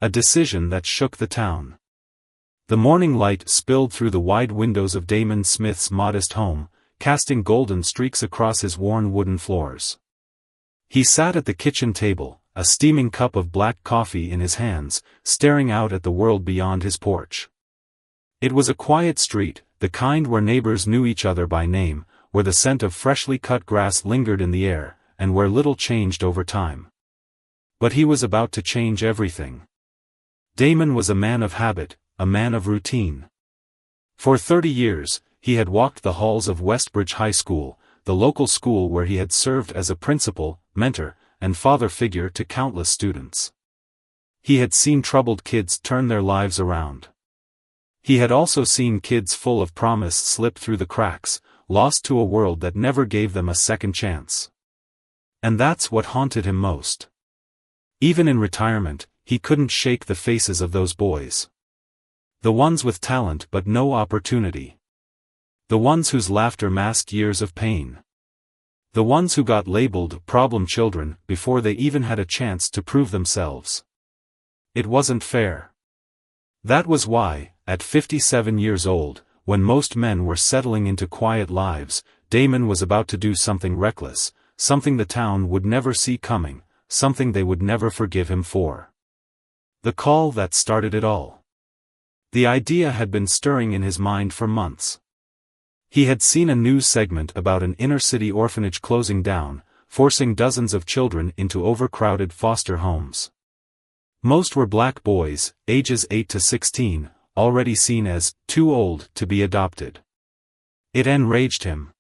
A decision that shook the town. The morning light spilled through the wide windows of Damon Smith's modest home, casting golden streaks across his worn wooden floors. He sat at the kitchen table, a steaming cup of black coffee in his hands, staring out at the world beyond his porch. It was a quiet street, the kind where neighbors knew each other by name, where the scent of freshly cut grass lingered in the air, and where little changed over time. But he was about to change everything. Damon was a man of habit, a man of routine. For 30 years, he had walked the halls of Westbridge High School, the local school where he had served as a principal, mentor, and father figure to countless students. He had seen troubled kids turn their lives around. He had also seen kids full of promise slip through the cracks, lost to a world that never gave them a second chance. And that's what haunted him most. Even in retirement, he couldn't shake the faces of those boys. The ones with talent but no opportunity. The ones whose laughter masked years of pain. The ones who got labeled problem children before they even had a chance to prove themselves. It wasn't fair. That was why, at 57 years old, when most men were settling into quiet lives, Damon was about to do something reckless, something the town would never see coming, something they would never forgive him for. The call that started it all. The idea had been stirring in his mind for months. He had seen a news segment about an inner-city orphanage closing down, forcing dozens of children into overcrowded foster homes. Most were black boys, ages 8 to 16, already seen as too old to be adopted. It enraged him.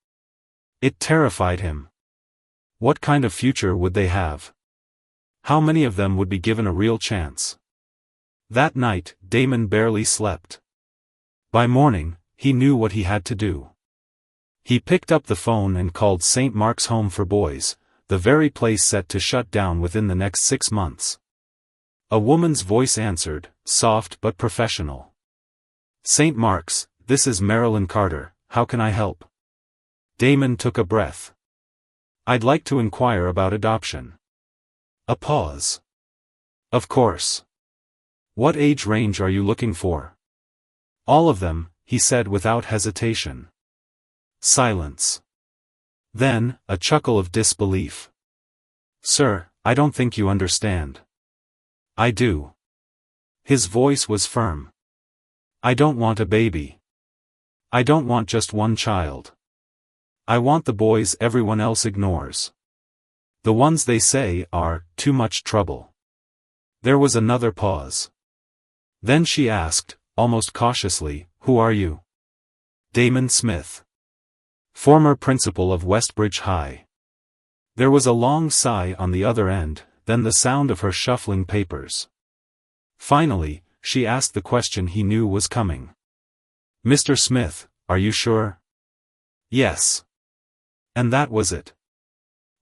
It terrified him. What kind of future would they have? How many of them would be given a real chance? That night, Damon barely slept. By morning, he knew what he had to do. He picked up the phone and called St. Mark's Home for Boys, the very place set to shut down within the next 6 months. A woman's voice answered, soft but professional. "St. Mark's, this is Marilyn Carter, how can I help?" Damon took a breath. "I'd like to inquire about adoption." A pause. "Of course. What age range are you looking for?" "All of them," he said without hesitation. Silence. Then, a chuckle of disbelief. "Sir, I don't think you understand." "I do." His voice was firm. "I don't want a baby. I don't want just one child. I want the boys everyone else ignores. The ones they say are too much trouble." There was another pause. Then she asked, almost cautiously, "Who are you?" "Damon Smith. Former principal of Westbridge High." There was a long sigh on the other end, then the sound of her shuffling papers. Finally, she asked the question he knew was coming. "Mr. Smith, are you sure?" "Yes." And that was it.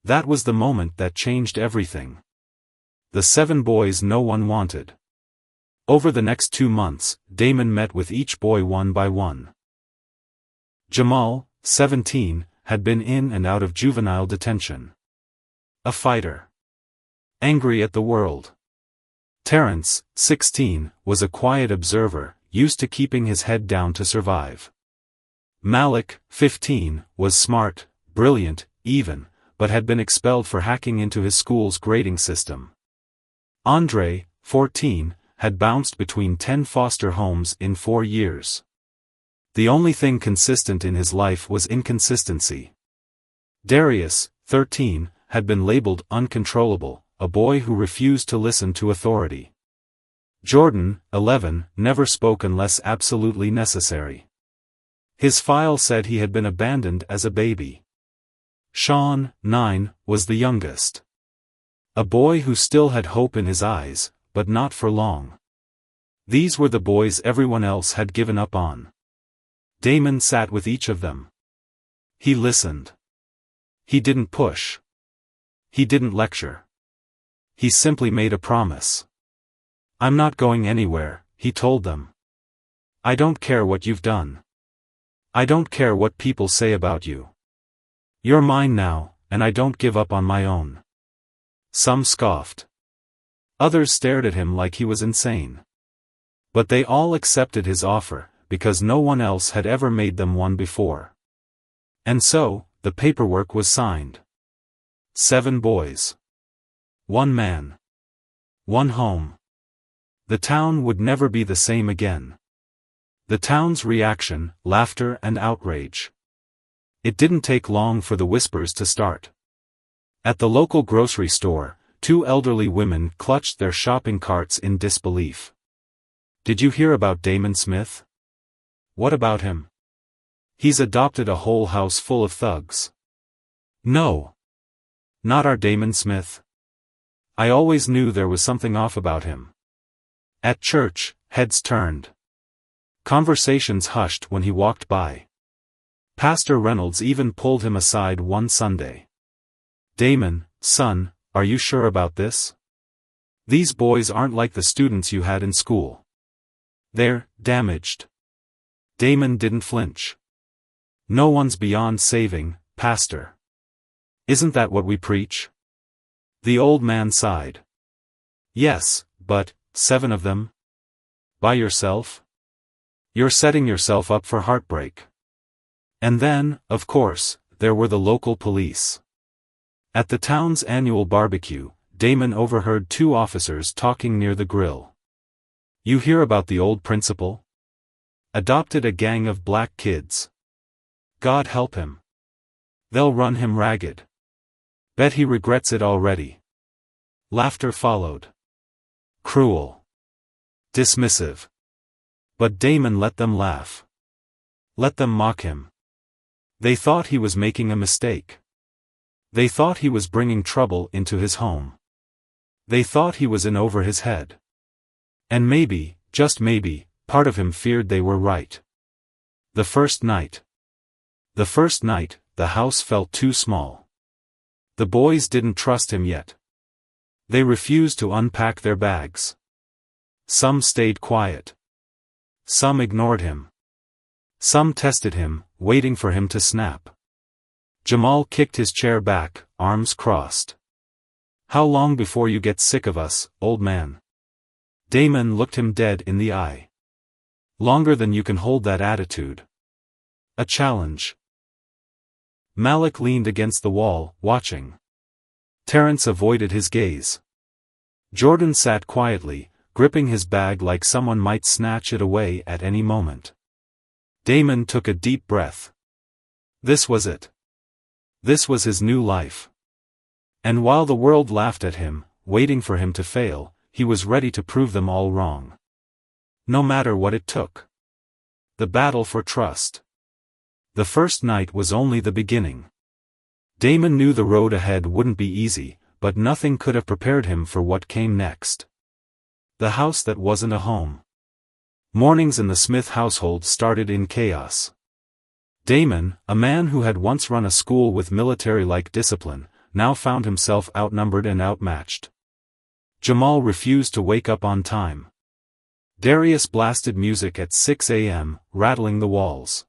That was the moment that changed everything. The 7 boys no one wanted. Over the next 2 months, Damon met with each boy one by one. Jamal, 17, had been in and out of juvenile detention. A fighter. Angry at the world. Terrence, 16, was a quiet observer, used to keeping his head down to survive. Malik, 15, was smart, brilliant, even, but had been expelled for hacking into his school's grading system. Andre, 14, had bounced between 10 foster homes in 4 years. The only thing consistent in his life was inconsistency. Darius, 13, had been labeled uncontrollable, a boy who refused to listen to authority. Jordan, 11, never spoke unless absolutely necessary. His file said he had been abandoned as a baby. Sean, 9, was the youngest. A boy who still had hope in his eyes, but not for long. These were the boys everyone else had given up on. Damon sat with each of them. He listened. He didn't push. He didn't lecture. He simply made a promise. "I'm not going anywhere," he told them. "I don't care what you've done. I don't care what people say about you. You're mine now, and I don't give up on my own." Some scoffed. Others stared at him like he was insane. But they all accepted his offer, because no one else had ever made them one before. And so, the paperwork was signed. 7 boys. 1 man. 1 home. The town would never be the same again. The town's reaction, laughter and outrage. It didn't take long for the whispers to start. At the local grocery store, 2 elderly women clutched their shopping carts in disbelief. "Did you hear about Damon Smith?" "What about him?" "He's adopted a whole house full of thugs." "No. Not our Damon Smith. I always knew there was something off about him." At church, heads turned. Conversations hushed when he walked by. Pastor Reynolds even pulled him aside one Sunday. "Damon, son, are you sure about this? These boys aren't like the students you had in school. They're damaged." Damon didn't flinch. "No one's beyond saving, Pastor. Isn't that what we preach?" The old man sighed. "Yes, but 7 of them? By yourself? You're setting yourself up for heartbreak." And then, of course, there were the local police. At the town's annual barbecue, Damon overheard 2 officers talking near the grill. "You hear about the old principal? Adopted a gang of black kids. God help him. They'll run him ragged. Bet he regrets it already." Laughter followed. Cruel. Dismissive. But Damon let them laugh. Let them mock him. They thought he was making a mistake. They thought he was bringing trouble into his home. They thought he was in over his head. And maybe, just maybe, part of him feared they were right. The first night. The house felt too small. The boys didn't trust him yet. They refused to unpack their bags. Some stayed quiet. Some ignored him. Some tested him, waiting for him to snap. Jamal kicked his chair back, arms crossed. "How long before you get sick of us, old man?" Damon looked him dead in the eye. "Longer than you can hold that attitude." A challenge. Malik leaned against the wall, watching. Terrence avoided his gaze. Jordan sat quietly, gripping his bag like someone might snatch it away at any moment. Damon took a deep breath. This was it. This was his new life. And while the world laughed at him, waiting for him to fail, he was ready to prove them all wrong. No matter what it took. The battle for trust. The first night was only the beginning. Damon knew the road ahead wouldn't be easy, but nothing could have prepared him for what came next. The house that wasn't a home. Mornings in the Smith household started in chaos. Damon, a man who had once run a school with military-like discipline, now found himself outnumbered and outmatched. Jamal refused to wake up on time. Darius blasted music at 6 a.m., rattling the walls.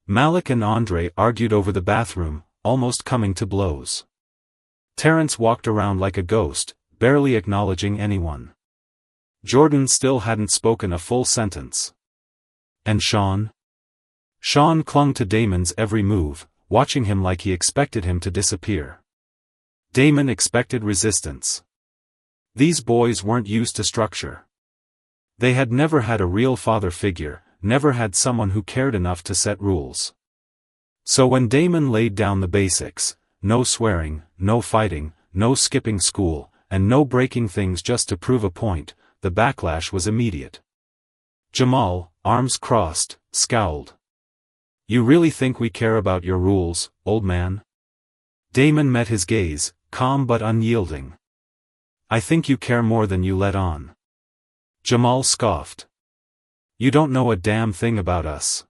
Malik and Andre argued over the bathroom, almost coming to blows. Terrence walked around like a ghost, barely acknowledging anyone. Jordan still hadn't spoken a full sentence. And Sean? Sean clung to Damon's every move, watching him like he expected him to disappear. Damon expected resistance. These boys weren't used to structure. They had never had a real father figure, never had someone who cared enough to set rules. So when Damon laid down the basics, no swearing, no fighting, no skipping school, and no breaking things just to prove a point, the backlash was immediate. Jamal, arms crossed, scowled. "You really think we care about your rules, old man?" Damon met his gaze, calm but unyielding. "I think you care more than you let on." Jamal scoffed. "You don't know a damn thing about us."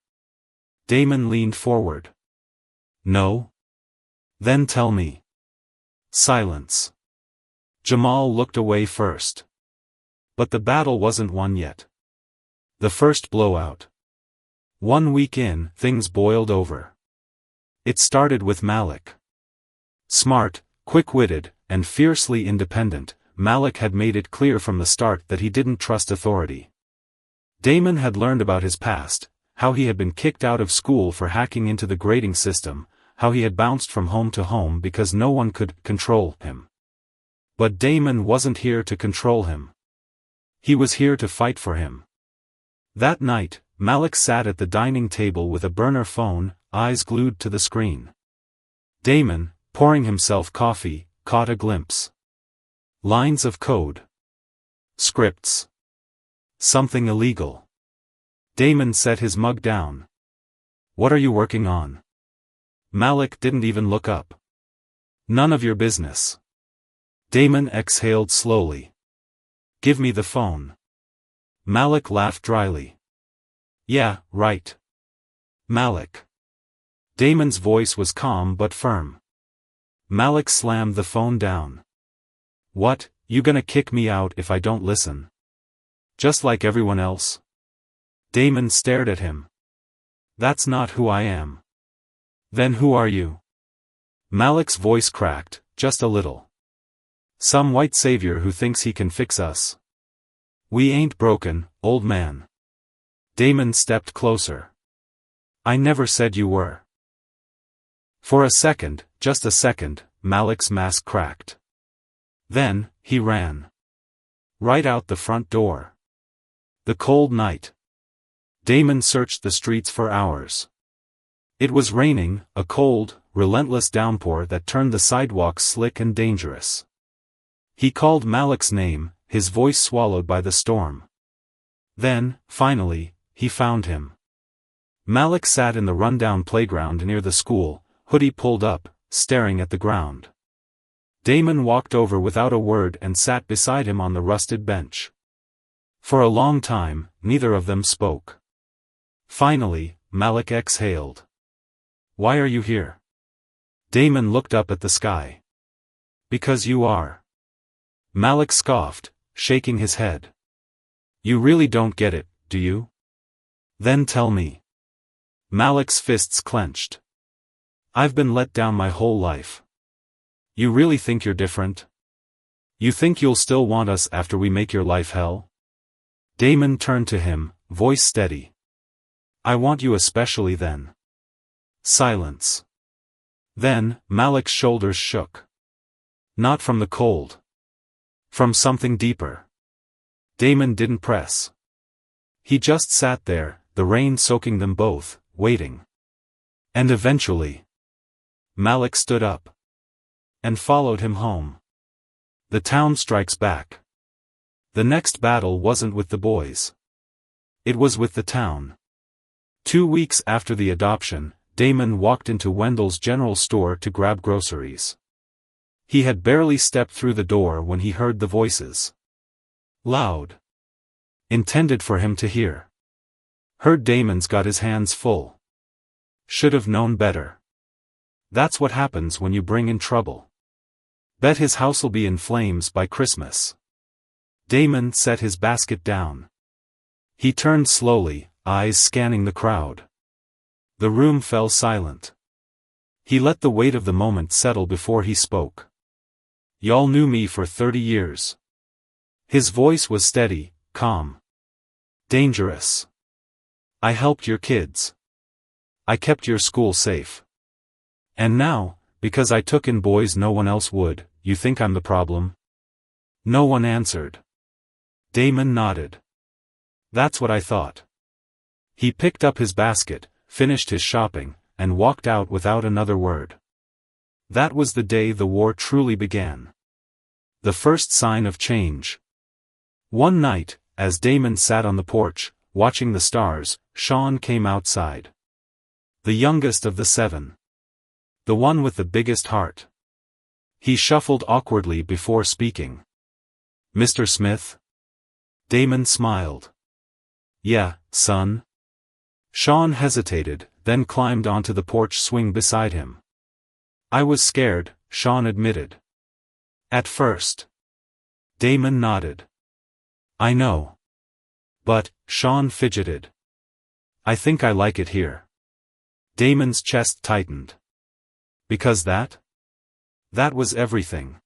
Damon leaned forward. "No? Then tell me." Silence. Jamal looked away first. But the battle wasn't won yet. The first blowout. 1 week in, things boiled over. It started with Malik. Smart, quick-witted, and fiercely independent, Malik had made it clear from the start that he didn't trust authority. Damon had learned about his past, how he had been kicked out of school for hacking into the grading system, how he had bounced from home to home because no one could control him. But Damon wasn't here to control him. He was here to fight for him. That night, Malik sat at the dining table with a burner phone, eyes glued to the screen. Damon, pouring himself coffee, caught a glimpse. Lines of code. Scripts. Something illegal. Damon set his mug down. "What are you working on?" Malik didn't even look up. "None of your business." Damon exhaled slowly. "Give me the phone." Malik laughed dryly. "Yeah, right. Malik." Damon's voice was calm but firm. Malik slammed the phone down. "What, you gonna kick me out if I don't listen? Just like everyone else?" Damon stared at him. "That's not who I am." "Then who are you?" Malik's voice cracked, just a little. "Some white savior who thinks he can fix us." "We ain't broken, old man." Damon stepped closer. "I never said you were." For a second, just a second, Malik's mask cracked. Then, he ran. Right out the front door. The cold night. Damon searched the streets for hours. It was raining, a cold, relentless downpour that turned the sidewalks slick and dangerous. He called Malik's name, his voice swallowed by the storm. Then, finally, he found him. Malik sat in the rundown playground near the school, hoodie pulled up, staring at the ground. Damon walked over without a word and sat beside him on the rusted bench. For a long time, neither of them spoke. Finally, Malik exhaled. "Why are you here?" Damon looked up at the sky. "Because you are." Malik scoffed, shaking his head. "You really don't get it, do you? Then tell me." Malik's fists clenched. "I've been let down my whole life. You really think you're different? You think you'll still want us after we make your life hell?" Damon turned to him, voice steady. "I want you especially then." Silence. Then, Malik's shoulders shook. Not from the cold. From something deeper. Damon didn't press. He just sat there, the rain soaking them both, waiting. And eventually, Malik stood up. And followed him home. The town strikes back. The next battle wasn't with the boys. It was with the town. 2 weeks after the adoption, Damon walked into Wendell's general store to grab groceries. He had barely stepped through the door when he heard the voices. Loud. Intended for him to hear. Heard Damon's got his hands full. Should have known better. That's what happens when you bring in trouble. Bet his house'll be in flames by Christmas. Damon set his basket down. He turned slowly, eyes scanning the crowd. The room fell silent. He let the weight of the moment settle before he spoke. "Y'all knew me for 30 years. His voice was steady, calm. "Dangerous. I helped your kids. I kept your school safe. And now, because I took in boys no one else would, you think I'm the problem?" No one answered. Damon nodded. "That's what I thought." He picked up his basket, finished his shopping, and walked out without another word. That was the day the war truly began. The first sign of change. One night, as Damon sat on the porch, watching the stars, Sean came outside. The youngest of the 7. The one with the biggest heart. He shuffled awkwardly before speaking. "Mr. Smith?" Damon smiled. "Yeah, son." Sean hesitated, then climbed onto the porch swing beside him. "I was scared," Sean admitted. "At first." Damon nodded. "I know. But," Sean fidgeted. "I think I like it here." Damon's chest tightened. Because that? That was everything.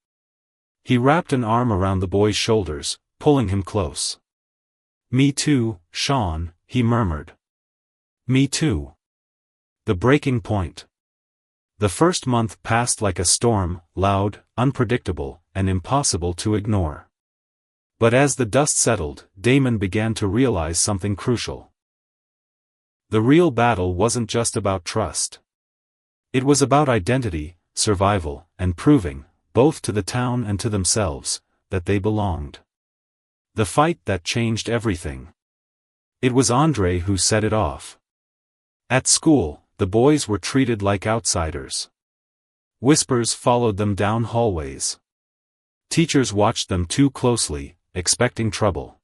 He wrapped an arm around the boy's shoulders, pulling him close. "Me too, Sean," he murmured. "Me too." The breaking point. The first month passed like a storm, loud, unpredictable, and impossible to ignore. But as the dust settled, Damon began to realize something crucial. The real battle wasn't just about trust. It was about identity, survival, and proving, both to the town and to themselves, that they belonged. The fight that changed everything. It was Andre who set it off. At school, the boys were treated like outsiders. Whispers followed them down hallways. Teachers watched them too closely, expecting trouble.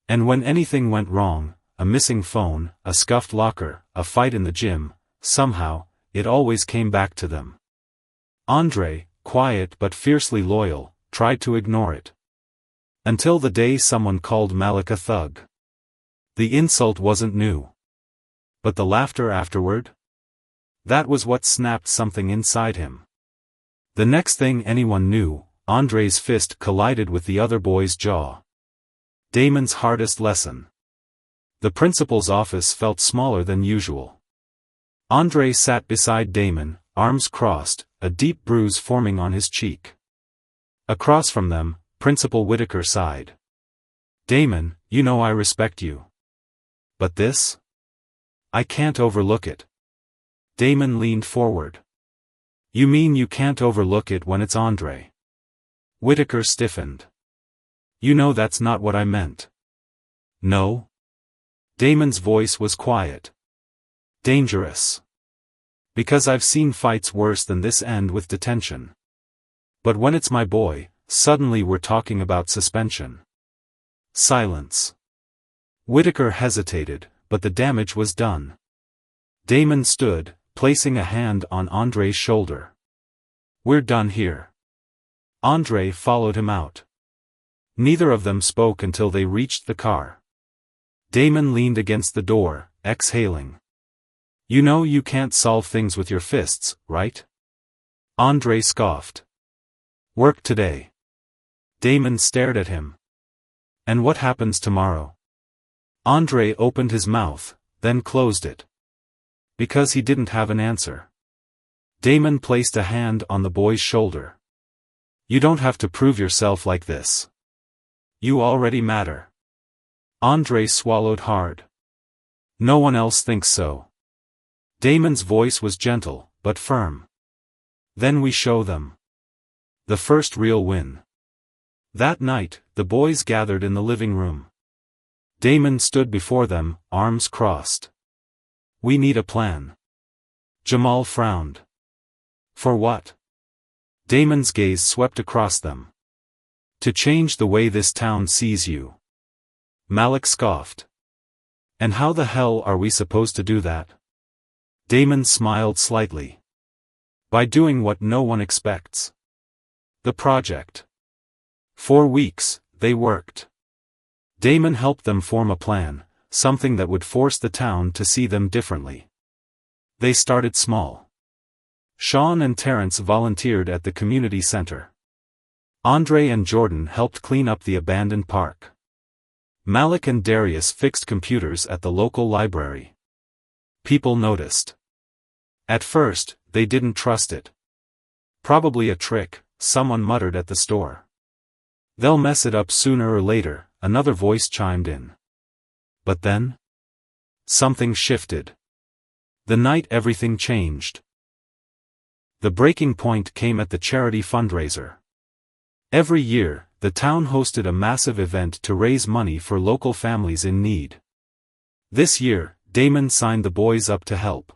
And when anything went wrong, a missing phone, a scuffed locker, a fight in the gym, somehow, it always came back to them. Andre, quiet but fiercely loyal, tried to ignore it. Until the day someone called Malik a thug. The insult wasn't new. But the laughter afterward? That was what snapped something inside him. The next thing anyone knew, Andre's fist collided with the other boy's jaw. Damon's hardest lesson. The principal's office felt smaller than usual. Andre sat beside Damon, arms crossed, a deep bruise forming on his cheek. Across from them, Principal Whitaker sighed. "Damon, you know I respect you. But this? I can't overlook it." Damon leaned forward. "You mean you can't overlook it when it's Andre?" Whitaker stiffened. "You know that's not what I meant." "No?" Damon's voice was quiet. "Dangerous. Because I've seen fights worse than this end with detention. But when it's my boy, suddenly we're talking about suspension." Silence. Whitaker hesitated, but the damage was done. Damon stood, placing a hand on Andre's shoulder. "We're done here." Andre followed him out. Neither of them spoke until they reached the car. Damon leaned against the door, exhaling. "You know you can't solve things with your fists, right?" Andre scoffed. "Work today." Damon stared at him. "And what happens tomorrow?" Andre opened his mouth, then closed it. Because he didn't have an answer. Damon placed a hand on the boy's shoulder. "You don't have to prove yourself like this. You already matter." Andre swallowed hard. "No one else thinks so." Damon's voice was gentle, but firm. "Then we show them." The first real win. That night, the boys gathered in the living room. Damon stood before them, arms crossed. "We need a plan." Jamal frowned. "For what?" Damon's gaze swept across them. "To change the way this town sees you." Malik scoffed. "And how the hell are we supposed to do that?" Damon smiled slightly. "By doing what no one expects." The project. 4 weeks, they worked. Damon helped them form a plan, something that would force the town to see them differently. They started small. Sean and Terrence volunteered at the community center. Andre and Jordan helped clean up the abandoned park. Malik and Darius fixed computers at the local library. People noticed. At first, they didn't trust it. "Probably a trick," someone muttered at the store. "They'll mess it up sooner or later," another voice chimed in. But then? Something shifted. The night everything changed. The breaking point came at the charity fundraiser. Every year, the town hosted a massive event to raise money for local families in need. This year, Damon signed the boys up to help.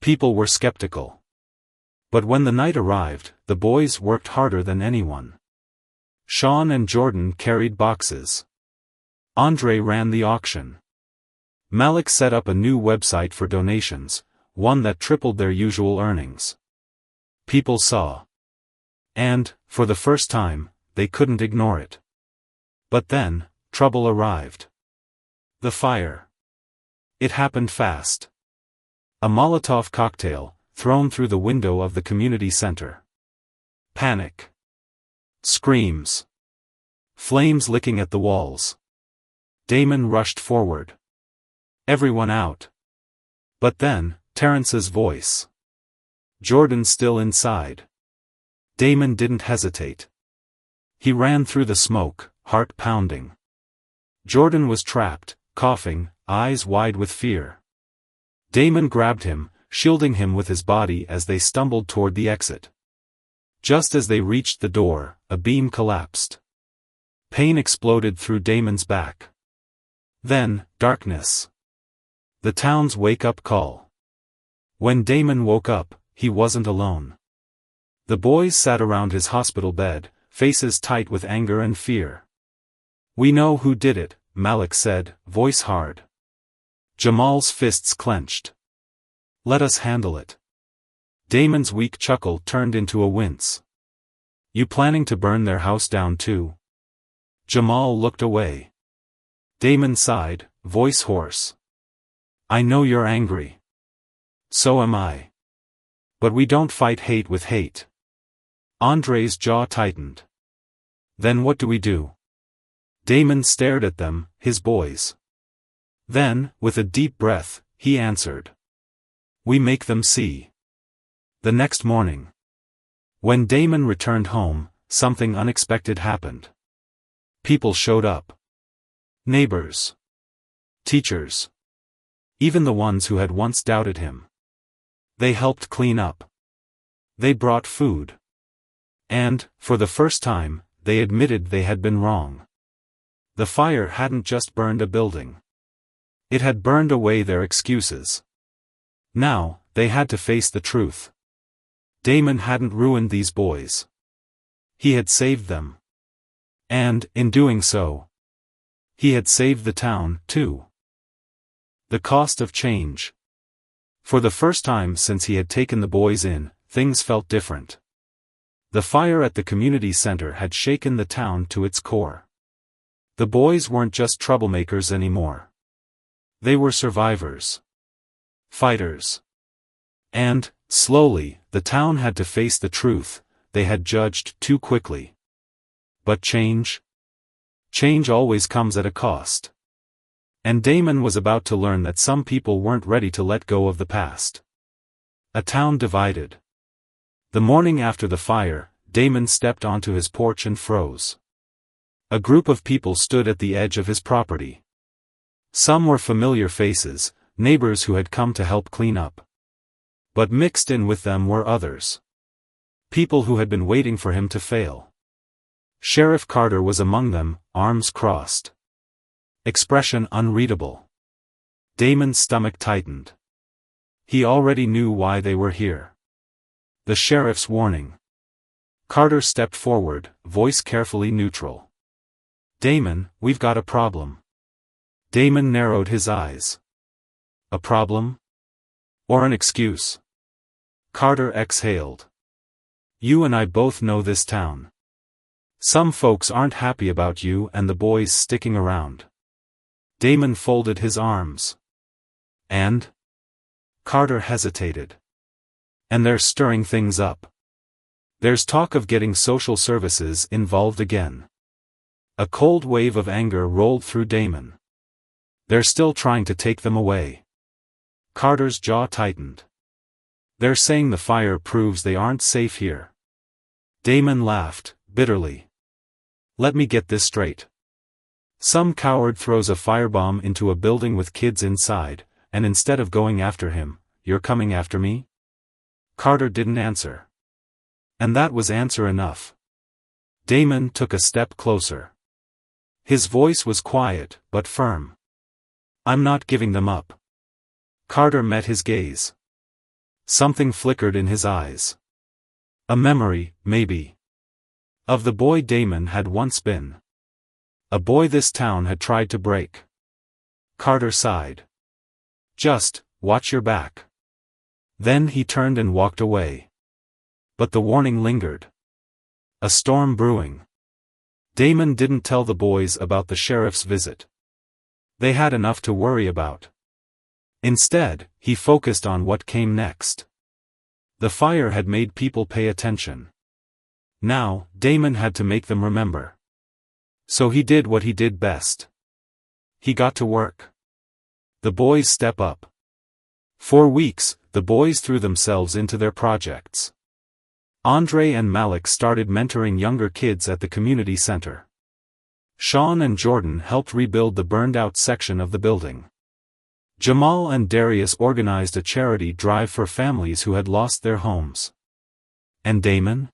People were skeptical. But when the night arrived, the boys worked harder than anyone. Sean and Jordan carried boxes. Andre ran the auction. Malik set up a new website for donations, one that tripled their usual earnings. People saw. And, for the first time, they couldn't ignore it. But then, trouble arrived. The fire. It happened fast. A Molotov cocktail, thrown through the window of the community center. Panic. Screams. Flames licking at the walls. Damon rushed forward. Everyone out. But then, Terrence's voice. Jordan still inside. Damon didn't hesitate. He ran through the smoke, heart pounding. Jordan was trapped, coughing, eyes wide with fear. Damon grabbed him, shielding him with his body as they stumbled toward the exit. Just as they reached the door, a beam collapsed. Pain exploded through Damon's back. Then, darkness. The town's wake-up call. When Damon woke up, he wasn't alone. The boys sat around his hospital bed, faces tight with anger and fear. "We know who did it," Malik said, voice hard. Jamal's fists clenched. "Let us handle it." Damon's weak chuckle turned into a wince. "You planning to burn their house down too?" Jamal looked away. Damon sighed, voice hoarse. "I know you're angry. So am I. But we don't fight hate with hate." Andre's jaw tightened. "Then what do we do?" Damon stared at them, his boys. Then, with a deep breath, he answered. "We make them see." The next morning. When Damon returned home, something unexpected happened. People showed up. Neighbors. Teachers. Even the ones who had once doubted him. They helped clean up. They brought food. And, for the first time, they admitted they had been wrong. The fire hadn't just burned a building. It had burned away their excuses. Now, they had to face the truth. Damon hadn't ruined these boys. He had saved them. And, in doing so, he had saved the town, too. The cost of change. For the first time since he had taken the boys in, things felt different. The fire at the community center had shaken the town to its core. The boys weren't just troublemakers anymore. They were survivors. Fighters. And, slowly, the town had to face the truth: they had judged too quickly. But change? Change always comes at a cost. And Damon was about to learn that some people weren't ready to let go of the past. A town divided. The morning after the fire, Damon stepped onto his porch and froze. A group of people stood at the edge of his property. Some were familiar faces, neighbors who had come to help clean up. But mixed in with them were others. People who had been waiting for him to fail. Sheriff Carter was among them, arms crossed. Expression unreadable. Damon's stomach tightened. He already knew why they were here. The sheriff's warning. Carter stepped forward, voice carefully neutral. "Damon, we've got a problem." Damon narrowed his eyes. "A problem? Or an excuse?" Carter exhaled. "You and I both know this town. Some folks aren't happy about you and the boys sticking around." Damon folded his arms. "And?" Carter hesitated. "And they're stirring things up. There's talk of getting social services involved again." A cold wave of anger rolled through Damon. "They're still trying to take them away." Carter's jaw tightened. "They're saying the fire proves they aren't safe here." Damon laughed, bitterly. "Let me get this straight. Some coward throws a firebomb into a building with kids inside, and instead of going after him, you're coming after me?" Carter didn't answer. And that was answer enough. Damon took a step closer. His voice was quiet, but firm. "I'm not giving them up." Carter met his gaze. Something flickered in his eyes. A memory, maybe. Of the boy Damon had once been. A boy this town had tried to break. Carter sighed. "Just, watch your back." Then he turned and walked away. But the warning lingered. A storm brewing. Damon didn't tell the boys about the sheriff's visit. They had enough to worry about. Instead, he focused on what came next. The fire had made people pay attention. Now, Damon had to make them remember. So he did what he did best. He got to work. The boys step up. For weeks, the boys threw themselves into their projects. Andre and Malik started mentoring younger kids at the community center. Sean and Jordan helped rebuild the burned-out section of the building. Jamal and Darius organized a charity drive for families who had lost their homes. And Damon?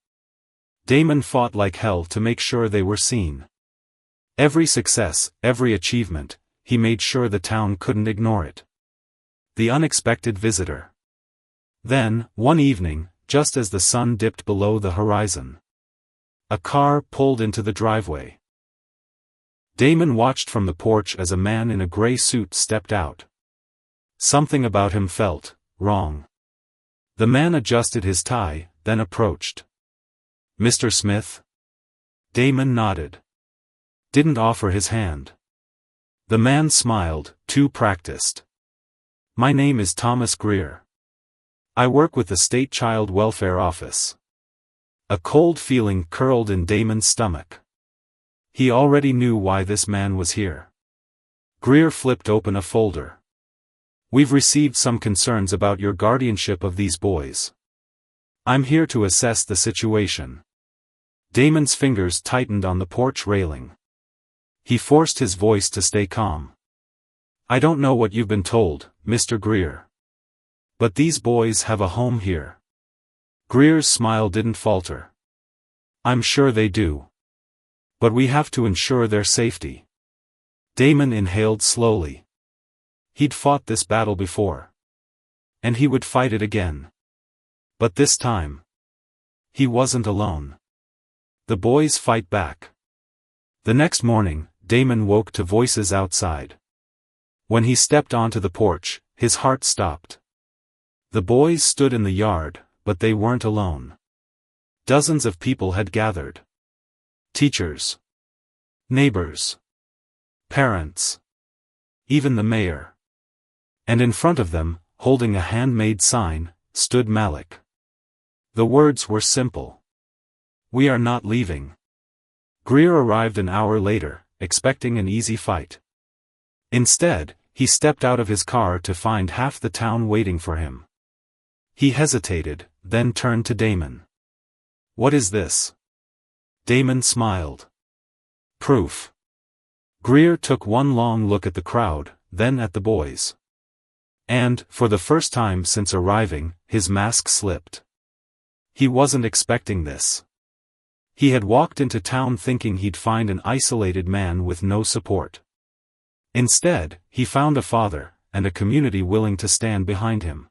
Damon fought like hell to make sure they were seen. Every success, every achievement, he made sure the town couldn't ignore it. The unexpected visitor. Then, one evening, just as the sun dipped below the horizon, a car pulled into the driveway. Damon watched from the porch as a man in a gray suit stepped out. Something about him felt wrong. The man adjusted his tie, then approached. "Mr. Smith?" Damon nodded. Didn't offer his hand. The man smiled, too practiced. "My name is Thomas Greer. I work with the State Child Welfare Office." A cold feeling curled in Damon's stomach. He already knew why this man was here. Greer flipped open a folder. "We've received some concerns about your guardianship of these boys. I'm here to assess the situation." Damon's fingers tightened on the porch railing. He forced his voice to stay calm. "I don't know what you've been told, Mr. Greer. But these boys have a home here." Greer's smile didn't falter. "I'm sure they do. But we have to ensure their safety." Damon inhaled slowly. He'd fought this battle before. And he would fight it again. But this time, he wasn't alone. The boys fight back. The next morning, Damon woke to voices outside. When he stepped onto the porch, his heart stopped. The boys stood in the yard, but they weren't alone. Dozens of people had gathered. Teachers. Neighbors. Parents. Even the mayor. And in front of them, holding a handmade sign, stood Malik. The words were simple. "We are not leaving." Greer arrived an hour later, expecting an easy fight. Instead, he stepped out of his car to find half the town waiting for him. He hesitated, then turned to Damon. "What is this?" Damon smiled. "Proof." Greer took one long look at the crowd, then at the boys. And, for the first time since arriving, his mask slipped. He wasn't expecting this. He had walked into town thinking he'd find an isolated man with no support. Instead, he found a father, and a community willing to stand behind him.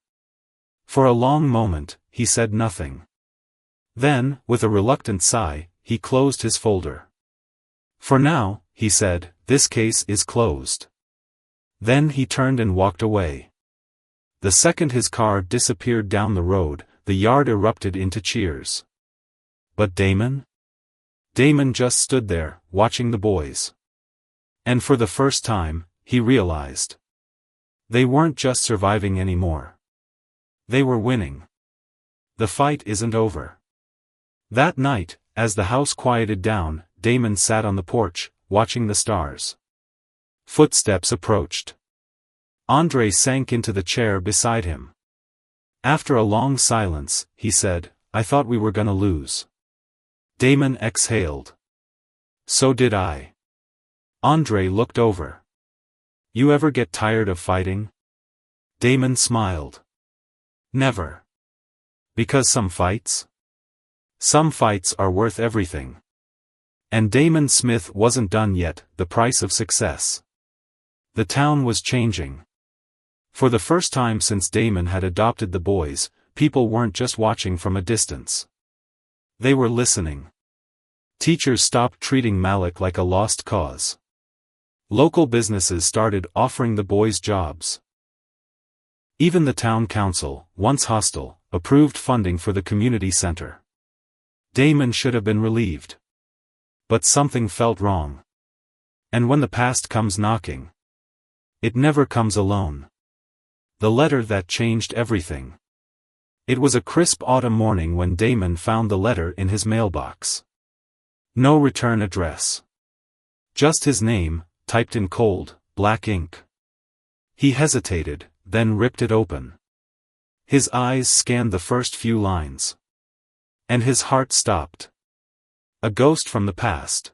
For a long moment, he said nothing. Then, with a reluctant sigh, he closed his folder. "For now," he said, "this case is closed." Then he turned and walked away. The second his car disappeared down the road, the yard erupted into cheers. But Damon? Damon just stood there, watching the boys. And for the first time, he realized. They weren't just surviving anymore. They were winning. The fight isn't over. That night, as the house quieted down, Damon sat on the porch, watching the stars. Footsteps approached. Andre sank into the chair beside him. After a long silence, he said, "I thought we were gonna lose." Damon exhaled. "So did I." Andre looked over. "You ever get tired of fighting?" Damon smiled. "Never. Because some fights are worth everything." And Damon Smith wasn't done yet, the price of success. The town was changing. For the first time since Damon had adopted the boys, people weren't just watching from a distance. They were listening. Teachers stopped treating Malik like a lost cause. Local businesses started offering the boys jobs. Even the town council, once hostile, approved funding for the community center. Damon should have been relieved. But something felt wrong. And when the past comes knocking, it never comes alone. The letter that changed everything. It was a crisp autumn morning when Damon found the letter in his mailbox. No return address. Just his name, typed in cold, black ink. He hesitated, then ripped it open. His eyes scanned the first few lines. And his heart stopped. A ghost from the past.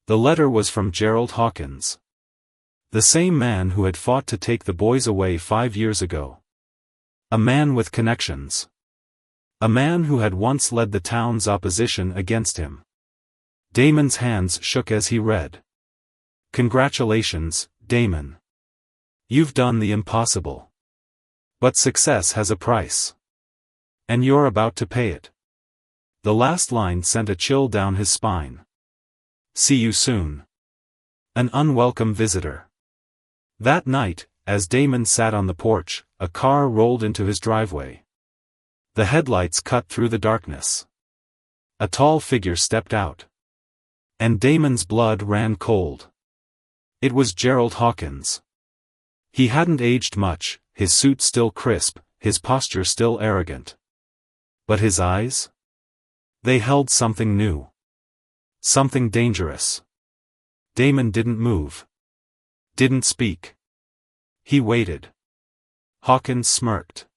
The letter was from Gerald Hawkins. The same man who had fought to take the boys away 5 years ago. A man with connections. A man who had once led the town's opposition against him. Damon's hands shook as he read. Congratulations, Damon. You've done the impossible. But success has a price. And you're about to pay it. The last line sent a chill down his spine. See you soon. An unwelcome visitor. That night, as Damon sat on the porch, a car rolled into his driveway. The headlights cut through the darkness. A tall figure stepped out. And Damon's blood ran cold. It was Gerald Hawkins. He hadn't aged much, his suit still crisp, his posture still arrogant. But his eyes? They held something new. Something dangerous. Damon didn't move. Didn't speak. He waited. Hawkins smirked.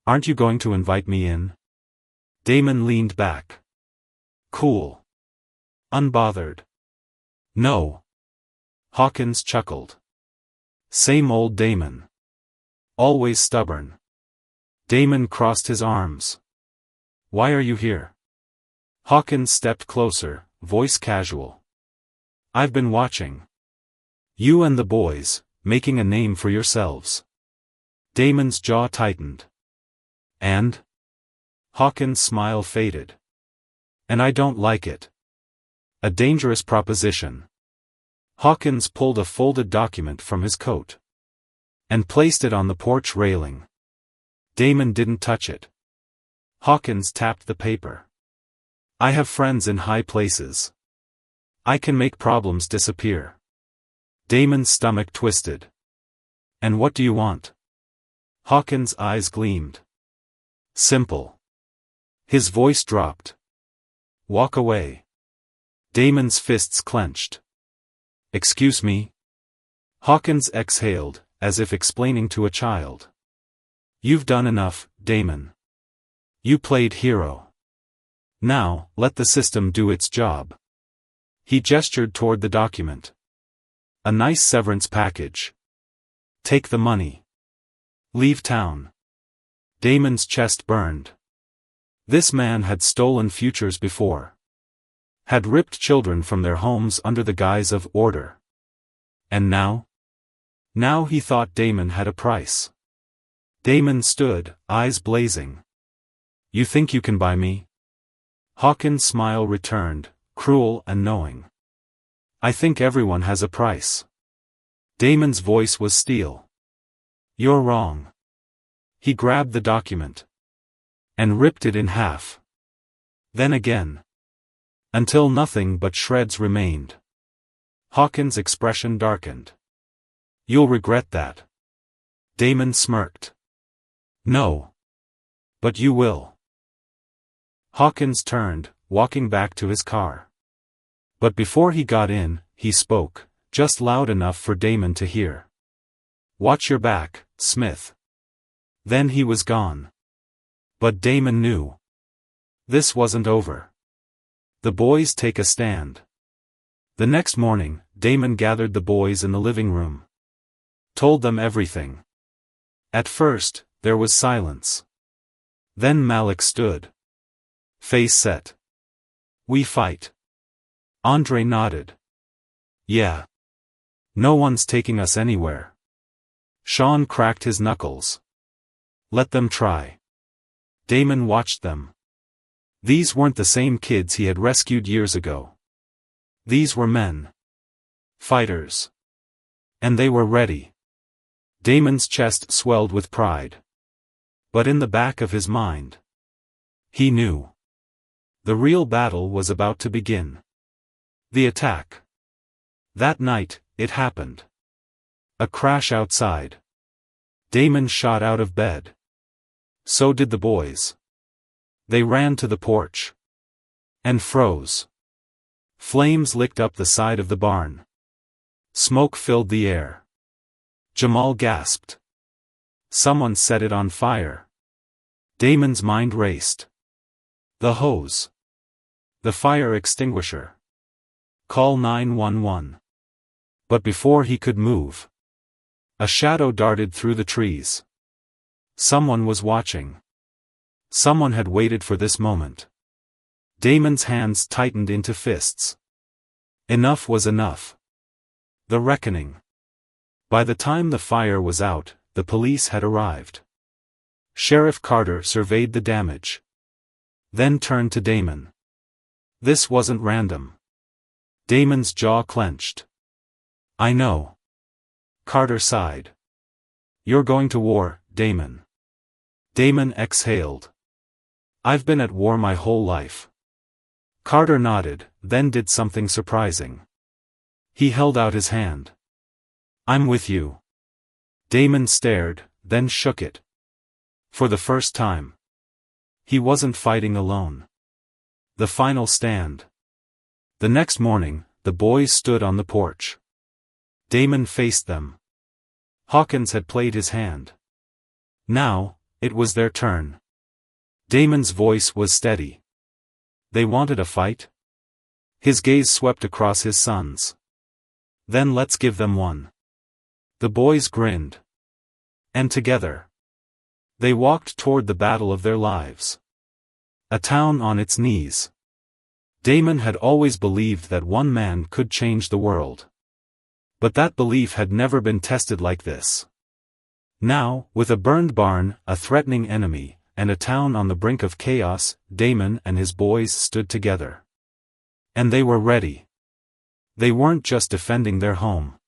Aren't you going to invite me in? Damon leaned back. Cool. Unbothered. No. Hawkins chuckled. Same old Damon. Always stubborn. Damon crossed his arms. Why are you here? Hawkins stepped closer, voice casual. I've been watching. You and the boys, making a name for yourselves. Damon's jaw tightened. And? Hawkins' smile faded. And I don't like it. A dangerous proposition. Hawkins pulled a folded document from his coat. And placed it on the porch railing. Damon didn't touch it. Hawkins tapped the paper. I have friends in high places. I can make problems disappear. Damon's stomach twisted. And what do you want? Hawkins' eyes gleamed. Simple. His voice dropped. Walk away. Damon's fists clenched. Excuse me? Hawkins exhaled, as if explaining to a child. You've done enough, Damon. You played hero. Now, let the system do its job. He gestured toward the document. A nice severance package. Take the money. Leave town. Damon's chest burned. This man had stolen futures before. Had ripped children from their homes under the guise of order. And now? Now he thought Damon had a price. Damon stood, eyes blazing. You think you can buy me? Hawkins' smile returned, cruel and knowing. I think everyone has a price. Damon's voice was steel. You're wrong. He grabbed the document. And ripped it in half. Then again. Until nothing but shreds remained. Hawkins' expression darkened. You'll regret that. Damon smirked. No. But you will. Hawkins turned, walking back to his car. But before he got in, he spoke, just loud enough for Damon to hear. Watch your back, Smith. Then he was gone. But Damon knew. This wasn't over. The boys take a stand. The next morning, Damon gathered the boys in the living room. Told them everything. At first, there was silence. Then Malik stood. Face set. We fight. Andre nodded. Yeah. No one's taking us anywhere. Sean cracked his knuckles. Let them try. Damon watched them. These weren't the same kids he had rescued years ago. These were men. Fighters. And they were ready. Damon's chest swelled with pride. But in the back of his mind, he knew. The real battle was about to begin. The attack. That night, it happened. A crash outside. Damon shot out of bed. So did the boys. They ran to the porch. And froze. Flames licked up the side of the barn. Smoke filled the air. Jamal gasped. Someone set it on fire. Damon's mind raced. The hose. The fire extinguisher. Call 911. But before he could move, a shadow darted through the trees. Someone was watching. Someone had waited for this moment. Damon's hands tightened into fists. Enough was enough. The reckoning. By the time the fire was out, the police had arrived. Sheriff Carter surveyed the damage. Then turned to Damon. This wasn't random. Damon's jaw clenched. I know. Carter sighed. You're going to war, Damon. Damon exhaled. I've been at war my whole life. Carter nodded, then did something surprising. He held out his hand. I'm with you. Damon stared, then shook it. For the first time. He wasn't fighting alone. The final stand. The next morning, the boys stood on the porch. Damon faced them. Hawkins had played his hand. Now, it was their turn. Damon's voice was steady. They wanted a fight? His gaze swept across his sons. Then let's give them one. The boys grinned. And together, they walked toward the battle of their lives. A town on its knees. Damon had always believed that one man could change the world. But that belief had never been tested like this. Now, with a burned barn, a threatening enemy, and a town on the brink of chaos, Damon and his boys stood together. And they were ready. They weren't just defending their home.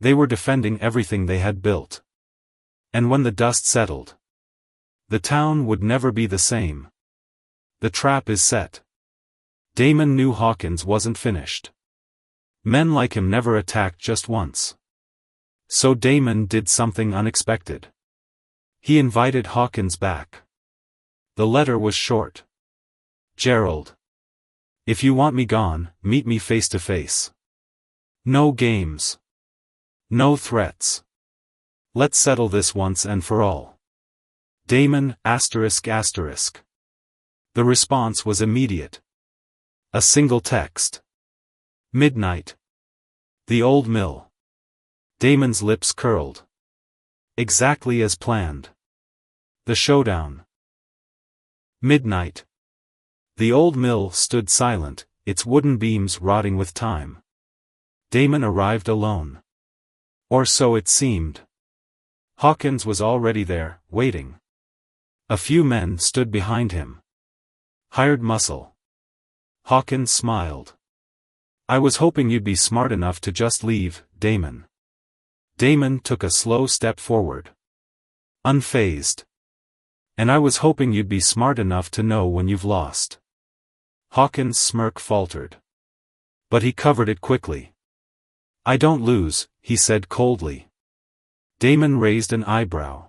They were defending everything they had built. And when the dust settled, the town would never be the same. The trap is set. Damon knew Hawkins wasn't finished. Men like him never attacked just once. So Damon did something unexpected. He invited Hawkins back. The letter was short. Gerald. If you want me gone, meet me face to face. No games. No threats. Let's settle this once and for all. Damon, ***. The response was immediate. A single text. Midnight. The old mill. Damon's lips curled. Exactly as planned. The showdown. Midnight. The old mill stood silent, its wooden beams rotting with time. Damon arrived alone. Or so it seemed. Hawkins was already there, waiting. A few men stood behind him. Hired muscle. Hawkins smiled. I was hoping you'd be smart enough to just leave, Damon. Damon took a slow step forward. Unfazed. And I was hoping you'd be smart enough to know when you've lost. Hawkins' smirk faltered. But he covered it quickly. I don't lose, he said coldly. Damon raised an eyebrow.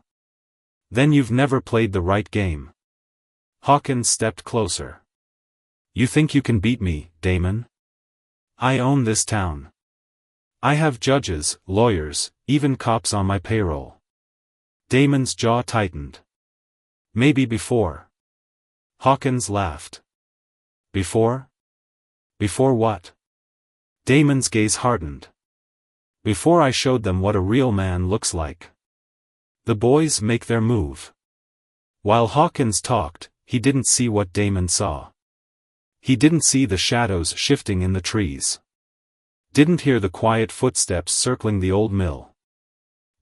Then you've never played the right game. Hawkins stepped closer. You think you can beat me, Damon? I own this town. I have judges, lawyers, even cops on my payroll. Damon's jaw tightened. Maybe before. Hawkins laughed. Before? Before what? Damon's gaze hardened. Before I showed them what a real man looks like. The boys make their move. While Hawkins talked, he didn't see what Damon saw. He didn't see the shadows shifting in the trees. Didn't hear the quiet footsteps circling the old mill.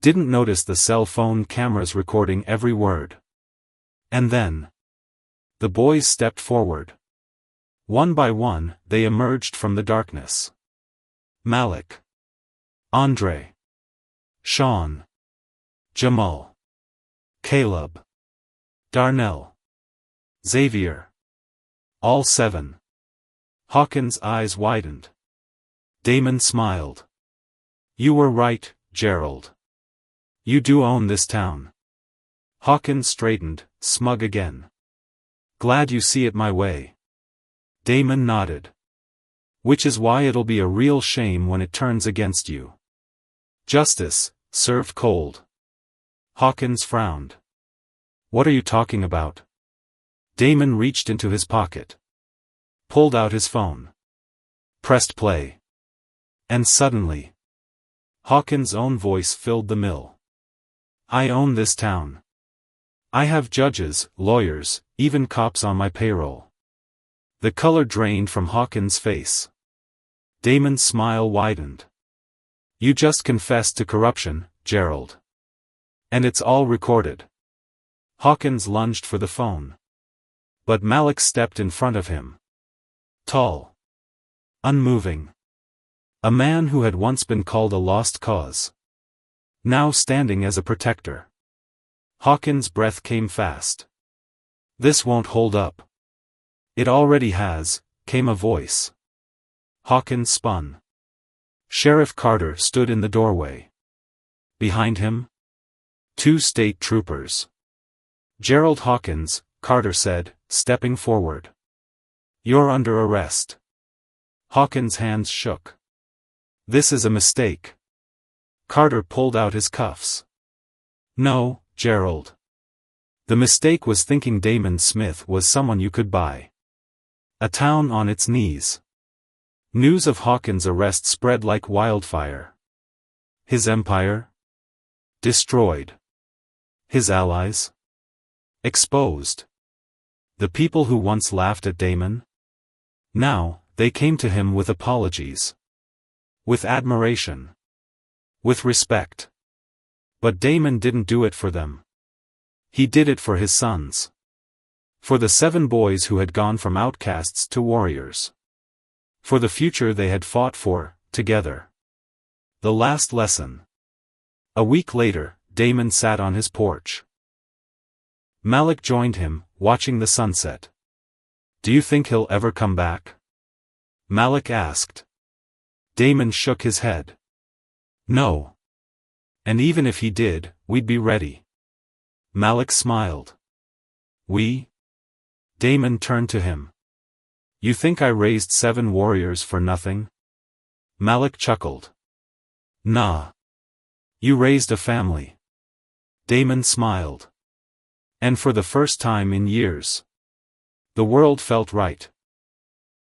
Didn't notice the cell phone cameras recording every word. And then, the boys stepped forward. One by one, they emerged from the darkness. Malik. Andre. Sean. Jamal. Caleb. Darnell. Xavier. All 7. Hawkins' eyes widened. Damon smiled. You were right, Gerald. You do own this town. Hawkins straightened, smug again. Glad you see it my way. Damon nodded. Which is why it'll be a real shame when it turns against you. Justice, served cold. Hawkins frowned. What are you talking about? Damon reached into his pocket. Pulled out his phone. Pressed play. And suddenly, Hawkins' own voice filled the mill. I own this town. I have judges, lawyers, even cops on my payroll. The color drained from Hawkins' face. Damon's smile widened. You just confessed to corruption, Gerald. And it's all recorded. Hawkins lunged for the phone. But Malik stepped in front of him. Tall. Unmoving. A man who had once been called a lost cause. Now standing as a protector. Hawkins' breath came fast. This won't hold up. It already has, came a voice. Hawkins spun. Sheriff Carter stood in the doorway. Behind him? 2 state troopers. Gerald Hawkins, Carter said, stepping forward. You're under arrest. Hawkins' hands shook. This is a mistake. Carter pulled out his cuffs. No, Gerald. The mistake was thinking Damon Smith was someone you could buy. A town on its knees. News of Hawkins' arrest spread like wildfire. His empire? Destroyed. His allies? Exposed. The people who once laughed at Damon? Now, they came to him with apologies. With admiration. With respect. But Damon didn't do it for them. He did it for his sons. For the 7 boys who had gone from outcasts to warriors. For the future they had fought for, together. The last lesson. A week later, Damon sat on his porch. Malik joined him, watching the sunset. Do you think he'll ever come back? Malik asked. Damon shook his head. No. And even if he did, we'd be ready. Malik smiled. We? Damon turned to him. You think I raised 7 warriors for nothing? Malik chuckled. Nah. You raised a family. Damon smiled. And for the first time in years. The world felt right.